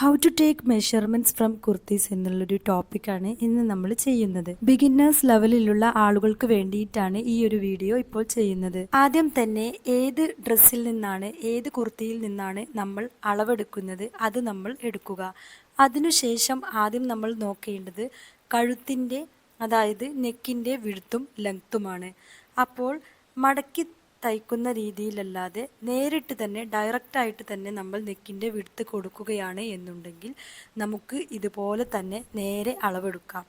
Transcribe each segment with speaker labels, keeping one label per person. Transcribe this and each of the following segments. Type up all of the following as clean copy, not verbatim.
Speaker 1: How to take measurements from kurtis എന്നുള്ളൊരു ടോപ്പിക്കാണ് ഇന്ന് നമ്മൾ ചെയ്യുന്നത്. ബിഗിന്നേഴ്സ് ലെവലിലുള്ള ആളുകൾക്ക് വേണ്ടിയിട്ടാണ് ഈ ഒരു വീഡിയോ ഇപ്പോൾ ചെയ്യുന്നത്. ആദ്യം തന്നെ ഏത് ഡ്രസ്സിൽ നിന്നാണ്, ഏത് കുർത്തിയിൽ നിന്നാണ് നമ്മൾ അളവെടുക്കുന്നത് അത് നമ്മൾ എടുക്കുക. അതിനുശേഷം ആദ്യം നമ്മൾ നോക്കേണ്ടത് കഴുത്തിൻ്റെ, അതായത് നെക്കിൻ്റെ വിഡ്ത്തും ലെങ്ത്തുമാണ്. അപ്പോൾ മടക്കി തയ്ക്കുന്ന രീതിയിലല്ലാതെ നേരിട്ട് തന്നെ ഡയറക്റ്റായിട്ട് തന്നെ നമ്മൾ നെക്കിൻ്റെ വിഡ്ത്ത് കൊടുക്കുകയാണ് എന്നുണ്ടെങ്കിൽ നമുക്ക് ഇതുപോലെ തന്നെ നേരെ അളവെടുക്കാം.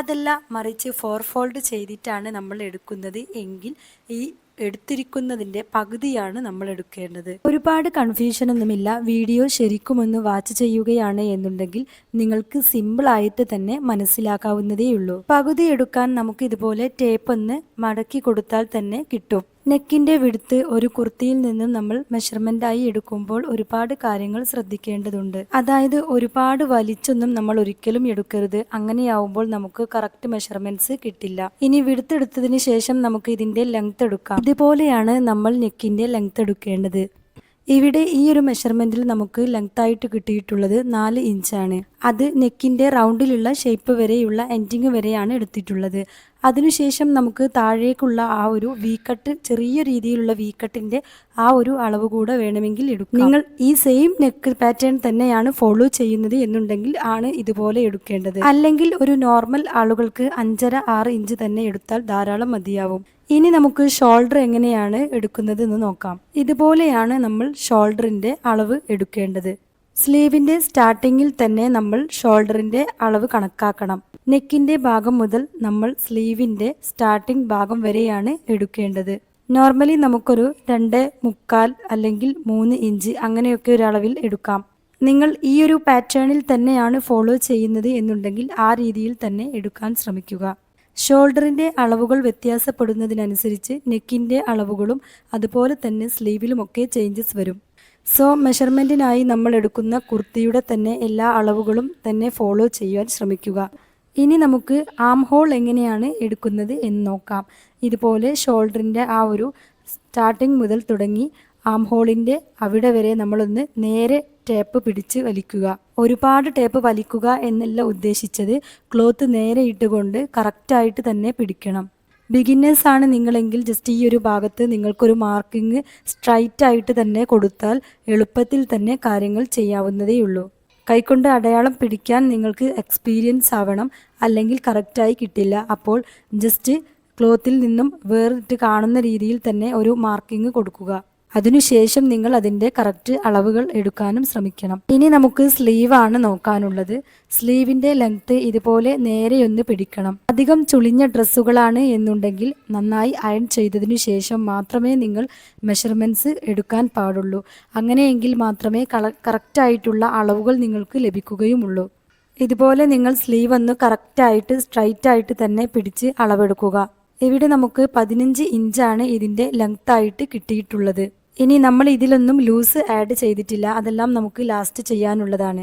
Speaker 1: അതല്ല മറിച്ച് ഫോൾഡ് ചെയ്തിട്ടാണ് നമ്മൾ എടുക്കുന്നത് എങ്കിൽ ഈ എടുത്തിരിക്കുന്നതിൻ്റെ പകുതിയാണ് നമ്മൾ എടുക്കേണ്ടത്. ഒരുപാട് കൺഫ്യൂഷനൊന്നുമില്ല. വീഡിയോ ശരിക്കുമൊന്ന് വാച്ച് ചെയ്യുകയാണ് എന്നുണ്ടെങ്കിൽ നിങ്ങൾക്ക് സിമ്പിളായിട്ട് തന്നെ മനസ്സിലാക്കാവുന്നതേയുള്ളൂ. പകുതി എടുക്കാൻ നമുക്ക് ഇതുപോലെ ടേപ്പ് ഒന്ന് മടക്കി കൊടുത്താൽ തന്നെ കിട്ടും. നെക്കിൻ്റെ വിഡ്ത്ത് ഒരു കുർത്തിയിൽ നിന്നും നമ്മൾ മെഷർമെൻ്റായി എടുക്കുമ്പോൾ ഒരുപാട് കാര്യങ്ങൾ ശ്രദ്ധിക്കേണ്ടതുണ്ട്. അതായത് ഒരുപാട് വലിച്ചൊന്നും നമ്മൾ ഒരിക്കലും എടുക്കരുത്. അങ്ങനെയാവുമ്പോൾ നമുക്ക് കറക്റ്റ് മെഷർമെൻറ്റ്സ് കിട്ടില്ല. ഇനി വിഡ്ത്ത് എടുത്തതിന് ശേഷം നമുക്ക് ഇതിൻ്റെ ലെങ്ത് എടുക്കാം. ഇതുപോലെയാണ് നമ്മൾ നെക്കിൻ്റെ ലെങ്ത് എടുക്കേണ്ടത്. ഇവിടെ ഈ ഒരു മെഷർമെൻറ്റിൽ നമുക്ക് ലെങ്തായിട്ട് കിട്ടിയിട്ടുള്ളത് 4 ഇഞ്ചാണ്. അത് നെക്കിൻ്റെ റൗണ്ടിലുള്ള ഷേപ്പ് വരെയുള്ള എൻഡിങ് വരെയാണ് എടുത്തിട്ടുള്ളത്. അതിനുശേഷം നമുക്ക് താഴേക്കുള്ള ആ ഒരു വി കട്ട്, ചെറിയ രീതിയിലുള്ള വി കട്ടിൻ്റെ ആ ഒരു അളവ് കൂടെ വേണമെങ്കിൽ എടുക്കാം. നിങ്ങൾ ഈ സെയിം നെക്ക് പാറ്റേൺ തന്നെയാണ് ഫോളോ ചെയ്യുന്നത് എന്നുണ്ടെങ്കിൽ ആണ് ഇതുപോലെ എടുക്കേണ്ടത്. അല്ലെങ്കിൽ ഒരു നോർമൽ ആളുകൾക്ക് 5.5-6 ഇഞ്ച് തന്നെ എടുത്താൽ ധാരാളം മതിയാവും. ഇനി നമുക്ക് ഷോൾഡർ എങ്ങനെയാണ് എടുക്കുന്നത് എന്ന് നോക്കാം. ഇതുപോലെയാണ് നമ്മൾ ഷോൾഡറിൻ്റെ അളവ് എടുക്കേണ്ടത്. സ്ലീവിൻ്റെ സ്റ്റാർട്ടിങ്ങിൽ തന്നെ നമ്മൾ ഷോൾഡറിൻ്റെ അളവ് കണക്കാക്കണം. നെക്കിൻ്റെ ഭാഗം മുതൽ നമ്മൾ സ്ലീവിൻ്റെ സ്റ്റാർട്ടിംഗ് ഭാഗം വരെയാണ് എടുക്കേണ്ടത്. നോർമലി നമുക്കൊരു 2.25 അല്ലെങ്കിൽ 3 ഇഞ്ച് അങ്ങനെയൊക്കെ ഒരു അളവിൽ എടുക്കാം. നിങ്ങൾ ഈ ഒരു പാറ്റേണിൽ തന്നെയാണ് ഫോളോ ചെയ്യുന്നത് എന്നുണ്ടെങ്കിൽ ആ രീതിയിൽ തന്നെ എടുക്കാൻ ശ്രമിക്കുക. ഷോൾഡറിൻ്റെ അളവുകൾ വ്യത്യാസപ്പെടുന്നതിനനുസരിച്ച് നെക്കിൻ്റെ അളവുകളും അതുപോലെ തന്നെ സ്ലീവിലുമൊക്കെ ചേഞ്ചസ് വരും. സോ മെഷർമെൻറ്റിനായി നമ്മൾ എടുക്കുന്ന കുർത്തിയുടെ തന്നെ എല്ലാ അളവുകളും തന്നെ ഫോളോ ചെയ്യാൻ ശ്രമിക്കുക. ഇനി നമുക്ക് ആം ഹോൾ എങ്ങനെയാണ് എടുക്കുന്നത് എന്ന് നോക്കാം. ഇതുപോലെ ഷോൾഡറിൻ്റെ ആ ഒരു സ്റ്റാർട്ടിങ് മുതൽ തുടങ്ങി ആം ഹോളിൻ്റെ അവിടെ വരെ നമ്മളൊന്ന് നേരെ ടേപ്പ് പിടിച്ച് വലിക്കുക. ഒരുപാട് ടേപ്പ് വലിക്കുക എന്നല്ല ഉദ്ദേശിച്ചത്, ക്ലോത്ത് നേരെ ഇട്ടുകൊണ്ട് കറക്റ്റായിട്ട് തന്നെ പിടിക്കണം. ബിഗിന്നേഴ്സ് ആണ് നിങ്ങളെങ്കിൽ ജസ്റ്റ് ഈ ഒരു ഭാഗത്ത് നിങ്ങൾക്കൊരു മാർക്കിങ് സ്ട്രൈറ്റ് ആയിട്ട് തന്നെ കൊടുത്താൽ എളുപ്പത്തിൽ തന്നെ കാര്യങ്ങൾ ചെയ്യാവുന്നതേയുള്ളൂ. കൈകൊണ്ട് അടയാളം പിടിക്കാൻ നിങ്ങൾക്ക് എക്സ്പീരിയൻസ് ആവണം, അല്ലെങ്കിൽ കറക്റ്റായി കിട്ടില്ല. അപ്പോൾ ജസ്റ്റ് ക്ലോത്തിൽ നിന്നും വേറിട്ട് കാണുന്ന രീതിയിൽ തന്നെ ഒരു മാർക്കിങ് കൊടുക്കുക. അതിനുശേഷം നിങ്ങൾ അതിൻ്റെ കറക്റ്റ് അളവുകൾ എടുക്കാനും ശ്രമിക്കണം. ഇനി നമുക്ക് സ്ലീവാണ് നോക്കാനുള്ളത്. സ്ലീവിൻ്റെ ലെങ്ത്ത് ഇതുപോലെ നേരെയൊന്ന് പിടിക്കണം. അധികം ചുളിഞ്ഞ ഡ്രസ്സുകളാണ് എന്നുണ്ടെങ്കിൽ നന്നായി അയൺ ചെയ്തതിനു ശേഷം മാത്രമേ നിങ്ങൾ മെഷർമെൻറ്റ്സ് എടുക്കാൻ പാടുള്ളൂ. അങ്ങനെയെങ്കിൽ മാത്രമേ കറക്റ്റായിട്ടുള്ള അളവുകൾ നിങ്ങൾക്ക് ലഭിക്കുകയുമുള്ളൂ. ഇതുപോലെ നിങ്ങൾ സ്ലീവ് ഒന്ന് കറക്റ്റായിട്ട് സ്ട്രൈറ്റ് ആയിട്ട് തന്നെ പിടിച്ച് അളവെടുക്കുക. ഇവിടെ നമുക്ക് 15 ഇഞ്ചാണ് ഇതിൻ്റെ ലെങ്ത്തായിട്ട് കിട്ടിയിട്ടുള്ളത്. ഇനി നമ്മൾ ഇതിലൊന്നും ലൂസ് ആഡ് ചെയ്തിട്ടില്ല, അതെല്ലാം നമുക്ക് ലാസ്റ്റ് ചെയ്യാനുള്ളതാണ്.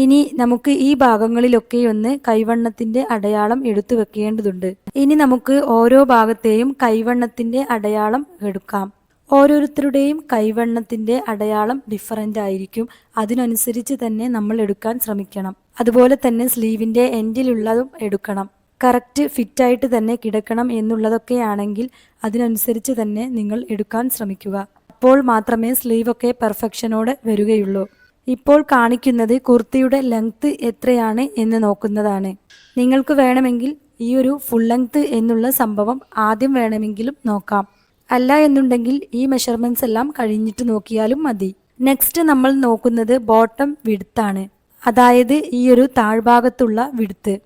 Speaker 1: ഇനി നമുക്ക് ഈ ഭാഗങ്ങളിലൊക്കെ ഒന്ന് കൈവണ്ണത്തിൻ്റെ അടയാളം എടുത്തു വെക്കേണ്ടതുണ്ട്. ഇനി നമുക്ക് ഓരോ ഭാഗത്തെയും കൈവണ്ണത്തിൻ്റെ അടയാളം എടുക്കാം. ഓരോരുത്തരുടെയും കൈവണ്ണത്തിൻ്റെ അടയാളം ഡിഫറൻ്റ് ആയിരിക്കും. അതിനനുസരിച്ച് തന്നെ നമ്മൾ എടുക്കാൻ ശ്രമിക്കണം. അതുപോലെ തന്നെ സ്ലീവിൻ്റെ എൻഡിലുള്ളതും എടുക്കണം. കറക്റ്റ് ഫിറ്റായിട്ട് തന്നെ കിടക്കണം എന്നുള്ളതൊക്കെയാണെങ്കിൽ അതിനനുസരിച്ച് തന്നെ നിങ്ങൾ എടുക്കാൻ ശ്രമിക്കുക. അപ്പോൾ മാത്രമേ സ്ലീവൊക്കെ പെർഫെക്ഷനോടെ വരികയുള്ളൂ. ഇപ്പോൾ കാണിക്കുന്നത് കുർത്തിയുടെ ലെങ്ത്ത് എത്രയാണ് എന്ന് നോക്കുന്നതാണ്. നിങ്ങൾക്ക് വേണമെങ്കിൽ ഈ ഒരു ഫുൾ ലെങ്ത്ത് എന്നുള്ള സംഭവം ആദ്യം വേണമെങ്കിലും നോക്കാം. അല്ല എന്നുണ്ടെങ്കിൽ ഈ മെഷർമെൻറ്റ്സ് എല്ലാം കഴിഞ്ഞിട്ട് നോക്കിയാലും മതി. നെക്സ്റ്റ് നമ്മൾ നോക്കുന്നത് ബോട്ടം വിഡ്ത്താണ്, അതായത് ഈ ഒരു താഴ്ഭാഗത്തുള്ള വിഡ്ത്ത്.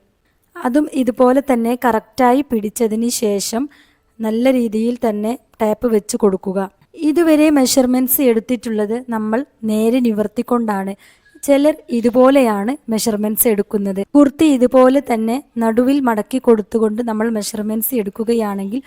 Speaker 1: അതും ഇതുപോലെ തന്നെ കറക്റ്റായി പിടിച്ചതിന് ശേഷം നല്ല രീതിയിൽ തന്നെ ടാപ്പ് വെച്ച് കൊടുക്കുക. ഇതുവരെ മെഷർമെൻറ്റ്സ് എടുത്തിട്ടുള്ളത് നമ്മൾ നേരെ നിവർത്തിക്കൊണ്ടാണ്. ചിലർ ഇതുപോലെയാണ് മെഷർമെൻറ്റ്സ് എടുക്കുന്നത്. കുർത്തി ഇതുപോലെ തന്നെ നടുവിൽ മടക്കി കൊടുത്തുകൊണ്ട് നമ്മൾ മെഷർമെൻറ്റ്സ് എടുക്കുകയാണെങ്കിൽ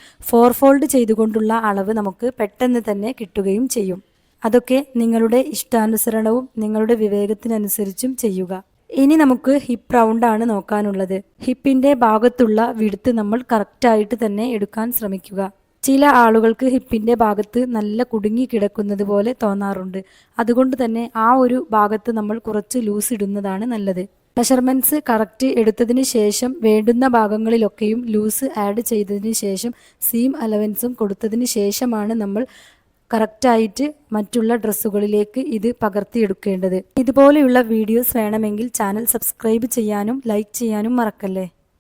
Speaker 1: ഫോൾഡ് ചെയ്തുകൊണ്ടുള്ള അളവ് നമുക്ക് പെട്ടെന്ന് തന്നെ കിട്ടുകയും ചെയ്യും. അതൊക്കെ നിങ്ങളുടെ ഇഷ്ടാനുസരണവും നിങ്ങളുടെ വിവേകത്തിനനുസരിച്ചും ചെയ്യുക. ഇനി നമുക്ക് ഹിപ്പ് റൗണ്ടാണ് നോക്കാനുള്ളത്. ഹിപ്പിൻ്റെ ഭാഗത്തുള്ള വിഡ്ത്ത് നമ്മൾ കറക്റ്റായിട്ട് തന്നെ എടുക്കാൻ ശ്രമിക്കുക. ചില ആളുകൾക്ക് ഹിപ്പിൻ്റെ ഭാഗത്ത് നല്ല കുടുങ്ങി കിടക്കുന്നത് പോലെ തോന്നാറുണ്ട്. അതുകൊണ്ട് തന്നെ ആ ഒരു ഭാഗത്ത് നമ്മൾ കുറച്ച് ലൂസ് ഇടുന്നതാണ് നല്ലത്. മെഷർമെൻറ്റ്സ് കറക്റ്റ് എടുത്തതിന് ശേഷം വേണ്ടുന്ന ഭാഗങ്ങളിലൊക്കെയും ലൂസ് ആഡ് ചെയ്തതിന് ശേഷം സീം അലവൻസും കൊടുത്തതിന് ശേഷമാണ് നമ്മൾ കറക്റ്റായിട്ട് മറ്റുള്ള ഡ്രസ്സുകളിലേക്ക് ഇത് പകർത്തിയെടുക്കേണ്ടത്. ഇതുപോലെയുള്ള വീഡിയോസ് വേണമെങ്കിൽ ചാനൽ സബ്സ്ക്രൈബ് ചെയ്യാനും ലൈക്ക് ചെയ്യാനും മറക്കല്ലേ.